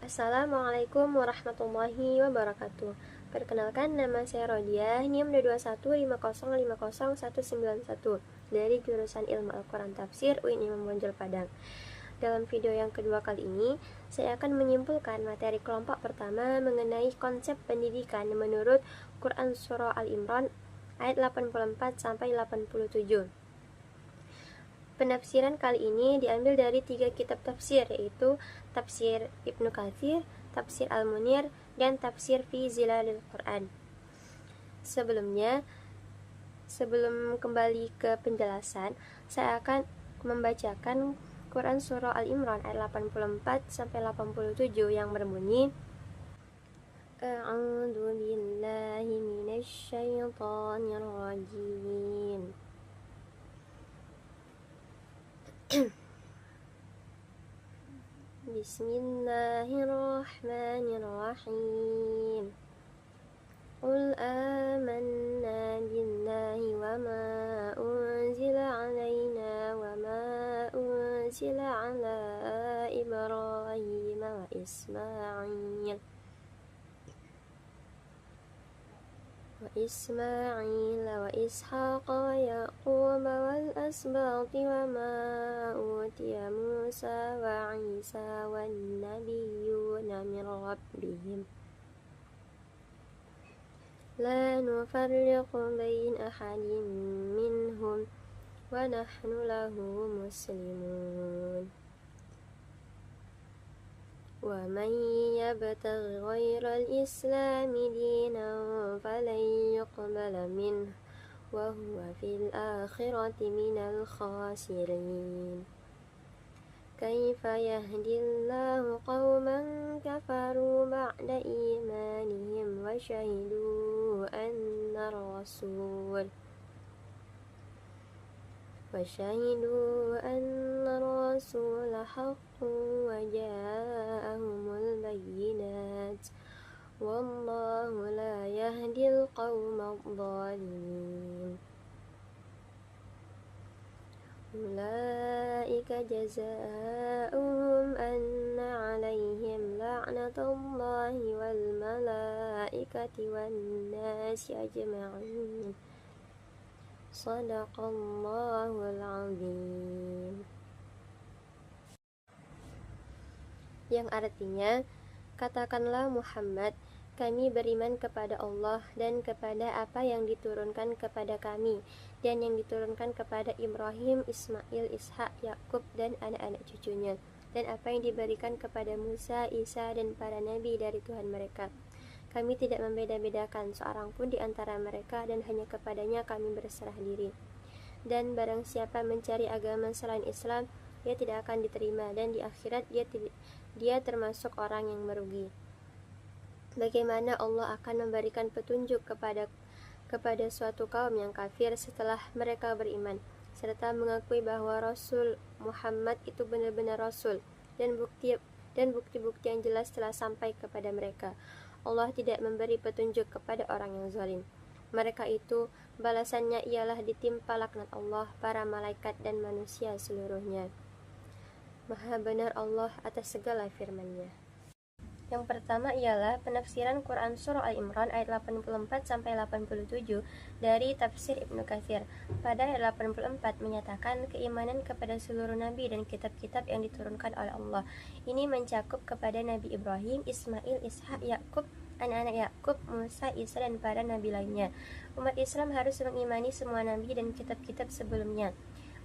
Assalamualaikum warahmatullahi wabarakatuh. Perkenalkan, nama saya Rodiah, NIM 22150505191 dari jurusan Ilmu Al-Quran Tafsir UIN Imam Bonjol Padang. Dalam video yang kedua kali ini, saya akan menyimpulkan materi kelompok pertama mengenai konsep pendidikan menurut Quran Surah Al-Imran ayat 84 sampai 87. Penafsiran kali ini diambil dari 3 kitab tafsir, yaitu Tafsir Ibnu Katsir, Tafsir Al-Munir, dan Tafsir Fi Zilalil Quran. Sebelum kembali ke penjelasan, saya akan membacakan Quran Surah Al-Imran ayat 84 sampai 87 yang berbunyi, A'udzu billahi minasy syaithanir rajim. Bismillahirrahmanirrahim. Qul amanna billahi wa ma unzila alaina wa ma unzila ala Ibrahim wa Ismail wa Ishaq wa Yaqub wal asbaq wa ma utiya Musa wa Isa wan nabiyyuna min rabbihim la nufarriqu baina ahadin minhum wa nahnu lahu muslimun. وَمَنْ يَبْتَغِ غَيْرَ الْإِسْلَامِ دِينًا فَلَنْ يُقْبَلَ مِنْهُ وَهُوَ فِي الْآخِرَةِ مِنَ الْخَاسِرِينَ. كَيْفَ يَهْدِي اللَّهُ قَوْمًا كَفَرُوا بَعْدَ إِيمَانِهِمْ وَشَهِدُوا أَنَّ الرَّسُولَ حَقٌّ وَجَاءَهُمُ الْبَيِّنَاتُ وَاللَّهُ لَا يَهْدِي الْقَوْمَ الظَّالِمِينَ. أُولَئِكَ جَزَاؤُهُمْ أَنَّ عَلَيْهِمْ لَعْنَةَ اللَّهِ وَالْمَلَائِكَةِ وَالنَّاسِ أَجْمَعِينَ. Shadaqallahul azim. Yang artinya, katakanlah Muhammad, kami beriman kepada Allah dan kepada apa yang diturunkan kepada kami dan yang diturunkan kepada Ibrahim, Ismail, Ishak, Yakub dan anak-anak cucunya, dan apa yang diberikan kepada Musa, Isa dan para nabi dari Tuhan mereka. Kami tidak membeda-bedakan seorang pun di antara mereka dan hanya kepadanya kami berserah diri. Dan barang siapa mencari agama selain Islam, dia tidak akan diterima, dan di akhirat dia termasuk orang yang merugi. Bagaimana Allah akan memberikan petunjuk kepada suatu kaum yang kafir setelah mereka beriman, serta mengakui bahwa Rasul Muhammad itu benar-benar Rasul, dan bukti-bukti yang jelas telah sampai kepada mereka. Allah tidak memberi petunjuk kepada orang yang zalim. Mereka itu balasannya ialah ditimpa laknat Allah, para malaikat dan manusia seluruhnya. Maha benar Allah atas segala firman-Nya. Yang pertama ialah penafsiran Quran Surah Al-Imran ayat 84 sampai 87 dari Tafsir Ibnu Katsir. Pada ayat 84 menyatakan keimanan kepada seluruh nabi dan kitab-kitab yang diturunkan oleh Allah. Ini mencakup kepada Nabi Ibrahim, Ismail, Ishak, Yakub, anak-anak Yakub, Musa, Isa dan para nabi lainnya. Umat Islam harus mengimani semua nabi dan kitab-kitab sebelumnya,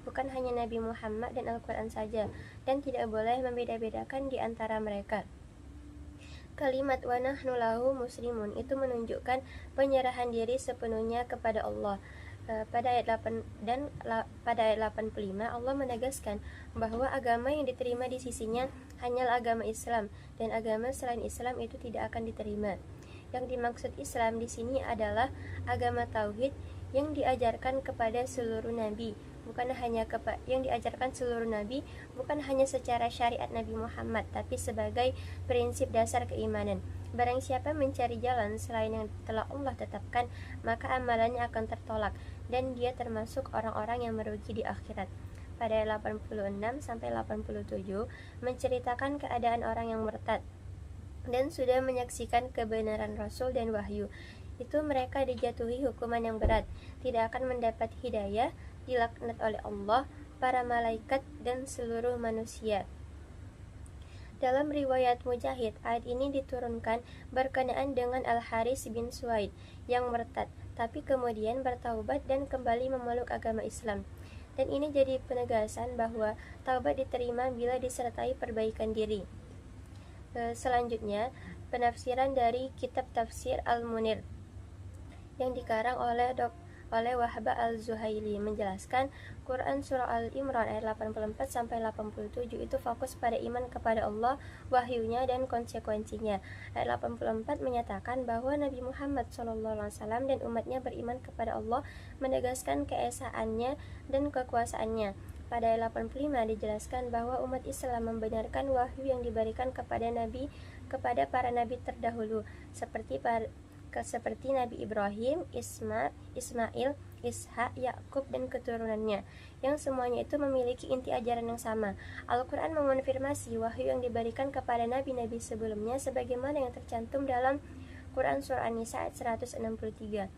bukan hanya Nabi Muhammad dan Al-Quran saja, dan tidak boleh membeda-bedakan di antara mereka. Kalimat wa nahnu lahu muslimun itu menunjukkan penyerahan diri sepenuhnya kepada Allah. Pada ayat 85 Allah menegaskan bahwa agama yang diterima di sisinya hanyalah agama Islam, dan agama selain Islam itu tidak akan diterima. Yang dimaksud Islam di sini adalah agama tauhid yang diajarkan kepada seluruh nabi, bukan hanya secara syariat Nabi Muhammad, tapi sebagai prinsip dasar keimanan. Barang siapa mencari jalan selain yang telah Allah tetapkan, maka amalannya akan tertolak, dan dia termasuk orang-orang yang merugi di akhirat. Pada ayat 86 sampai 87 menceritakan keadaan orang yang murtad. dan sudah menyaksikan kebenaran Rasul dan wahyu, itu mereka dijatuhi hukuman yang berat, tidak akan mendapat hidayah, dilaknat oleh Allah, para malaikat, dan seluruh manusia. Dalam riwayat Mujahid, ayat ini diturunkan berkenaan dengan Al-Haris bin Suwaid yang murtad, tapi kemudian bertaubat dan kembali memeluk agama Islam. Dan ini jadi penegasan bahwa taubat diterima bila disertai perbaikan diri. Selanjutnya, penafsiran dari kitab tafsir Al-Munir yang dikarang oleh Wahbah Al-Zuhaili menjelaskan Quran Surah Al-Imran ayat 84-87 itu fokus pada iman kepada Allah, wahyunya, dan konsekuensinya. Ayat 84 menyatakan bahwa Nabi Muhammad SAW dan umatnya beriman kepada Allah, menegaskan keesaannya dan kekuasaannya. Pada ayat 85 dijelaskan bahwa umat Islam membenarkan wahyu yang diberikan kepada para nabi terdahulu seperti Nabi Ibrahim, Ismail, Ishak, Yakub, dan keturunannya, yang semuanya itu memiliki inti ajaran yang sama. Al-Quran mengonfirmasi wahyu yang diberikan kepada nabi-nabi sebelumnya sebagaimana yang tercantum dalam Quran Surah An-Nisa ayat 163.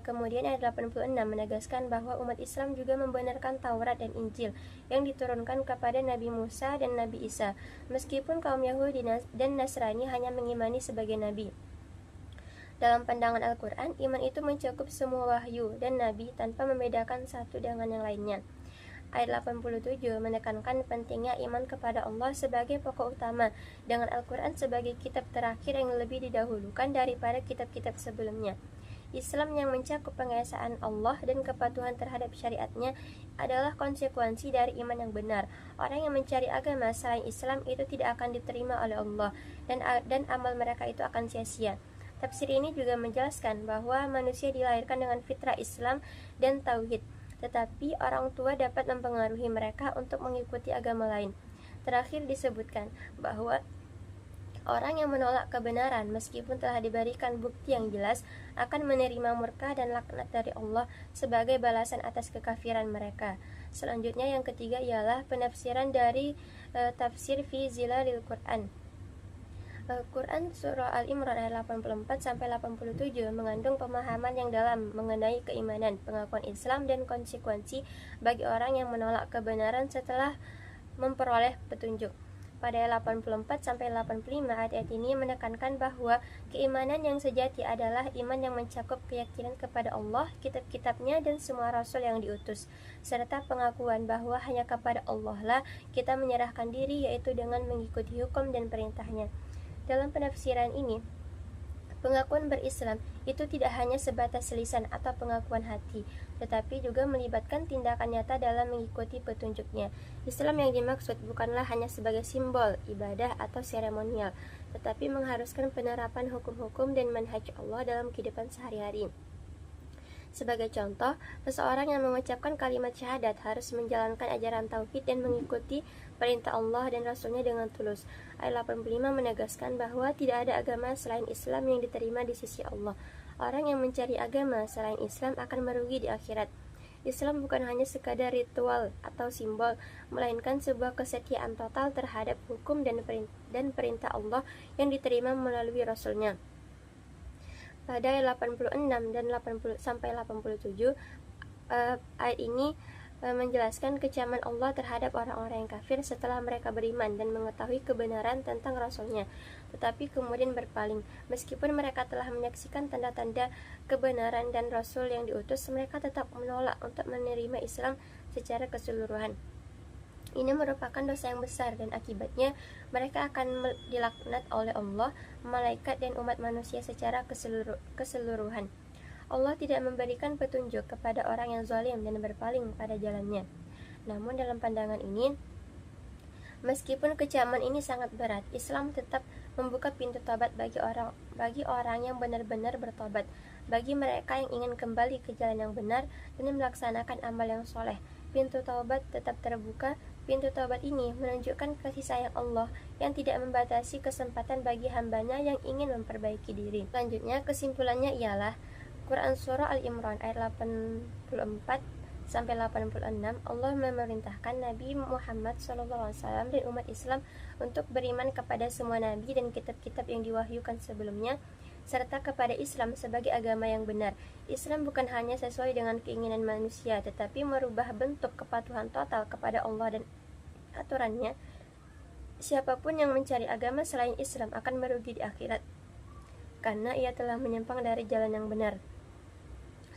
Kemudian ayat 86 menegaskan bahwa umat Islam juga membenarkan Taurat dan Injil yang diturunkan kepada Nabi Musa dan Nabi Isa, meskipun kaum Yahudi dan Nasrani hanya mengimani sebagai nabi. Dalam pandangan Al-Quran, iman itu mencakup semua wahyu dan nabi tanpa membedakan satu dengan yang lainnya. Ayat 87 menekankan pentingnya iman kepada Allah sebagai pokok utama, dengan Al-Quran sebagai kitab terakhir yang lebih didahulukan daripada kitab-kitab sebelumnya. Islam yang mencakup pengesaan Allah dan kepatuhan terhadap syariatnya adalah konsekuensi dari iman yang benar. Orang yang mencari agama selain Islam itu tidak akan diterima oleh Allah, dan amal mereka itu akan sia-sia. Tafsir ini juga menjelaskan bahwa manusia dilahirkan dengan fitrah Islam dan tauhid, tetapi orang tua dapat mempengaruhi mereka untuk mengikuti agama lain. Terakhir disebutkan bahwa orang yang menolak kebenaran meskipun telah diberikan bukti yang jelas akan menerima murka dan laknat dari Allah sebagai balasan atas kekafiran mereka. Selanjutnya yang ketiga ialah penafsiran dari tafsir fi zilalil Quran. Quran Surah Al-Imran ayat 84-87 mengandung pemahaman yang dalam mengenai keimanan, pengakuan Islam, dan konsekuensi bagi orang yang menolak kebenaran setelah memperoleh petunjuk. Pada ayat 84-85 ayat ini menekankan bahwa keimanan yang sejati adalah iman yang mencakup keyakinan kepada Allah, kitab-kitabnya, dan semua rasul yang diutus, serta pengakuan bahwa hanya kepada Allah lah kita menyerahkan diri, yaitu dengan mengikuti hukum dan perintahnya. Dalam penafsiran ini, pengakuan berislam itu tidak hanya sebatas lisan atau pengakuan hati, tetapi juga melibatkan tindakan nyata dalam mengikuti petunjuknya. Islam yang dimaksud bukanlah hanya sebagai simbol, ibadah, atau seremonial, tetapi mengharuskan penerapan hukum-hukum dan manhaj Allah dalam kehidupan sehari-hari. Sebagai contoh, seseorang yang mengucapkan kalimat syahadat harus menjalankan ajaran tauhid dan mengikuti perintah Allah dan Rasulnya dengan tulus. Ayat 85 menegaskan bahwa tidak ada agama selain Islam yang diterima di sisi Allah. Orang yang mencari agama selain Islam akan merugi di akhirat. Islam bukan hanya sekadar ritual atau simbol, melainkan sebuah kesetiaan total terhadap hukum dan perintah Allah yang diterima melalui Rasulnya. Pada ayat 86 dan 80-87 ayat ini menjelaskan kecaman Allah terhadap orang-orang yang kafir setelah mereka beriman dan mengetahui kebenaran tentang Rasulnya, tetapi kemudian berpaling. Meskipun mereka telah menyaksikan tanda-tanda kebenaran dan Rasul yang diutus, mereka tetap menolak untuk menerima Islam secara keseluruhan. Ini merupakan dosa yang besar dan akibatnya mereka akan dilaknat oleh Allah, malaikat, dan umat manusia secara keseluruhan. Allah tidak memberikan petunjuk kepada orang yang zalim dan berpaling pada jalannya. Namun dalam pandangan ini, meskipun kecaman ini sangat berat, Islam tetap membuka pintu tobat bagi orang yang benar-benar bertobat, bagi mereka yang ingin kembali ke jalan yang benar dan melaksanakan amal yang soleh. Pintu taubat tetap terbuka. Pintu taubat ini menunjukkan kasih sayang Allah yang tidak membatasi kesempatan bagi hambanya yang ingin memperbaiki diri. Selanjutnya, kesimpulannya ialah Quran Surah Al-Imran ayat 84 Allah memerintahkan Nabi Muhammad SAW dan umat Islam untuk beriman kepada semua nabi dan kitab-kitab yang diwahyukan sebelumnya, serta kepada Islam sebagai agama yang benar. Islam bukan hanya sesuai dengan keinginan manusia, tetapi merubah bentuk kepatuhan total kepada Allah dan aturannya. Siapapun yang mencari agama selain Islam akan merugi di akhirat, karena ia telah menyimpang dari jalan yang benar.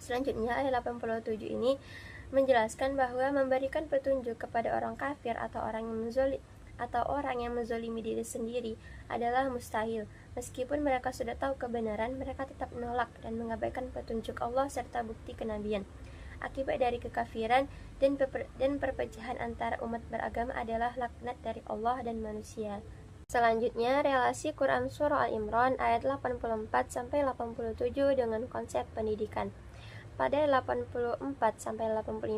Selanjutnya, ayat 87 ini menjelaskan bahwa memberikan petunjuk kepada orang kafir atau orang yang menzolimi diri sendiri adalah mustahil. Meskipun mereka sudah tahu kebenaran, mereka tetap menolak dan mengabaikan petunjuk Allah serta bukti kenabian. Akibat dari kekafiran dan perpecahan antara umat beragama adalah laknat dari Allah dan manusia. Selanjutnya, relasi Quran Surah Al-Imran ayat 84-87 dengan konsep pendidikan. Pada 84-85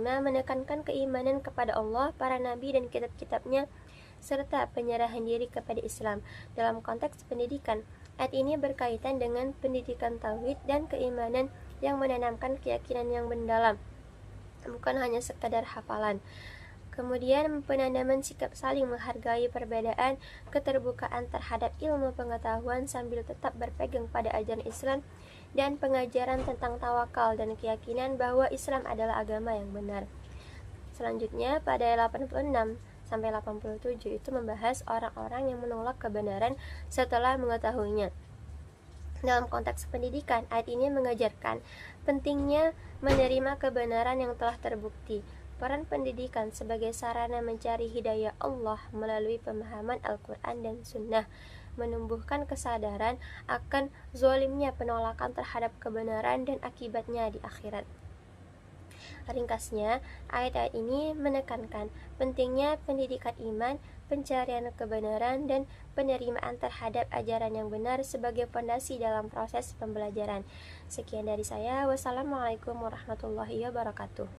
menekankan keimanan kepada Allah, para nabi dan kitab-kitabnya, serta penyerahan diri kepada Islam. Dalam konteks pendidikan, ayat ini berkaitan dengan pendidikan tauhid dan keimanan yang menanamkan keyakinan yang mendalam, bukan hanya sekadar hafalan. Kemudian penanaman sikap saling menghargai perbedaan, keterbukaan terhadap ilmu pengetahuan sambil tetap berpegang pada ajaran Islam, dan pengajaran tentang tawakal dan keyakinan bahwa Islam adalah agama yang benar. Selanjutnya, pada 86-87 itu membahas orang-orang yang menolak kebenaran setelah mengetahuinya. Dalam konteks pendidikan, ayat ini mengajarkan pentingnya menerima kebenaran yang telah terbukti. Peran pendidikan sebagai sarana mencari hidayah Allah melalui pemahaman Al-Quran dan Sunnah menumbuhkan kesadaran akan zolimnya penolakan terhadap kebenaran dan akibatnya di akhirat. Ringkasnya, ayat-ayat ini menekankan pentingnya pendidikan iman, pencarian kebenaran, dan penerimaan terhadap ajaran yang benar sebagai fondasi dalam proses pembelajaran. Sekian dari saya. Wassalamualaikum warahmatullahi wabarakatuh.